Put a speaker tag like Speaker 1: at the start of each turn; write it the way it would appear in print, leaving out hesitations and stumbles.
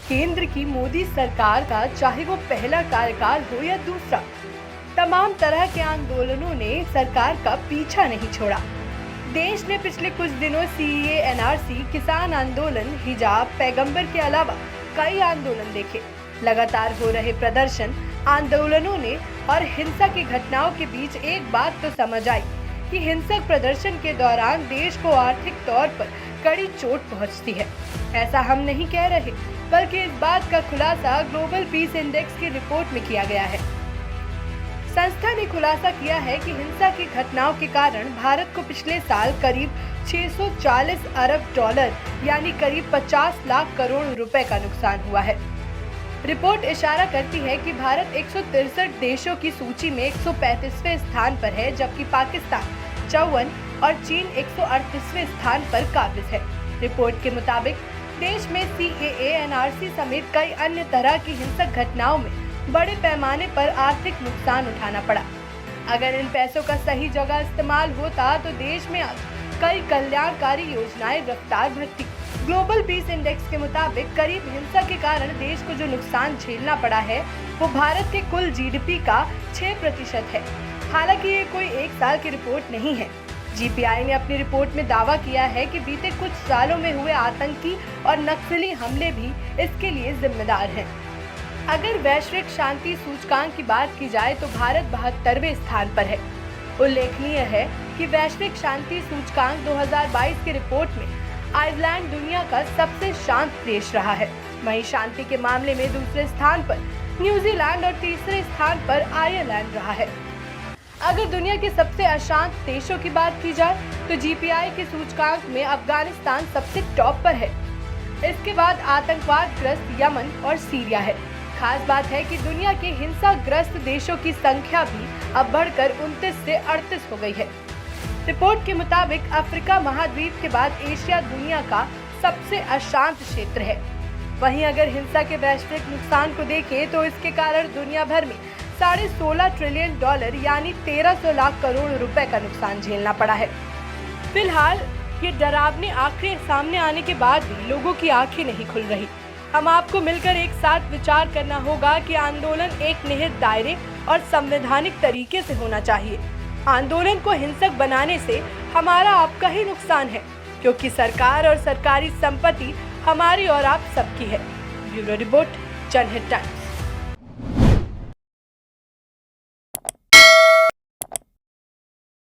Speaker 1: केंद्र की मोदी सरकार का, चाहे वो पहला कार्यकाल हो या दूसरा, तमाम तरह के आंदोलनों ने सरकार का पीछा नहीं छोड़ा। देश ने पिछले कुछ दिनों सीएए, एनआरसी, किसान आंदोलन, हिजाब, पैगंबर के अलावा कई आंदोलन देखे। लगातार हो रहे प्रदर्शन, आंदोलनों ने और हिंसा की घटनाओं के बीच एक बात तो समझ आई कि हिंसक प्रदर्शन के दौरान देश को आर्थिक तौर पर कड़ी चोट पहुंचती है। ऐसा हम नहीं कह रहे, बल्कि इस बात का खुलासा ग्लोबल पीस इंडेक्स की रिपोर्ट में किया गया है। संस्था ने खुलासा किया है कि हिंसा की घटनाओं के कारण भारत को पिछले साल करीब 640 अरब डॉलर यानी करीब 50 लाख करोड़ रुपए का नुकसान हुआ है। रिपोर्ट इशारा करती है कि भारत 163 देशों की सूची में 135वें स्थान पर है, जबकि पाकिस्तान 54 और चीन 138वें स्थान पर काबिज है। रिपोर्ट के मुताबिक देश में सीएए, एनआरसी समेत कई अन्य तरह की हिंसक घटनाओं में बड़े पैमाने पर आर्थिक नुकसान उठाना पड़ा। अगर इन पैसों का सही जगह इस्तेमाल होता तो देश में आज कई कल्याणकारी योजनाएं रफ्तार भरती। ग्लोबल पीस इंडेक्स के मुताबिक करीब हिंसा के कारण देश को जो नुकसान झेलना पड़ा है वो भारत के कुल जीडीपी का 6% है। हालांकि ये कोई एक साल की रिपोर्ट नहीं है। जीपीआई ने अपनी रिपोर्ट में दावा किया है कि बीते कुछ सालों में हुए आतंकी और नक्सली हमले भी इसके लिए जिम्मेदार हैं। अगर वैश्विक शांति सूचकांक की बात की जाए तो भारत 72वें स्थान पर है। उल्लेखनीय है कि वैश्विक शांति सूचकांक 2022 की रिपोर्ट में आइसलैंड दुनिया का सबसे शांत देश रहा है। वहीं शांति के मामले में दूसरे स्थान पर न्यूजीलैंड और तीसरे स्थान पर आयरलैंड रहा है। अगर दुनिया के सबसे अशांत देशों की बात की जाए तो जीपीआई के सूचकांक में अफगानिस्तान सबसे टॉप पर है। इसके बाद आतंकवाद ग्रस्त यमन और सीरिया है। खास बात है कि दुनिया के हिंसाग्रस्त देशों की संख्या भी अब बढ़कर 29 से 38 हो गई है। रिपोर्ट के मुताबिक अफ्रीका महाद्वीप के बाद एशिया दुनिया का सबसे अशांत क्षेत्र है। वहीं अगर हिंसा के वैश्विक नुकसान को देखें तो इसके कारण दुनिया भर में $16.5 ट्रिलियन यानी 1300 लाख करोड़ रुपए का नुकसान झेलना पड़ा है। फिलहाल ये डरावने आंकड़े सामने आने के बाद भी लोगों की आंखें नहीं खुल रही। हम आपको मिलकर एक साथ विचार करना होगा कि आंदोलन एक निहित दायरे और संवैधानिक तरीके से होना चाहिए। आंदोलन को हिंसक बनाने से हमारा आपका ही नुकसान है, क्योंकि सरकार और सरकारी संपत्ति हमारी और आप सबकी है। ब्यूरो रिपोर्ट, जनहित टाइम्स।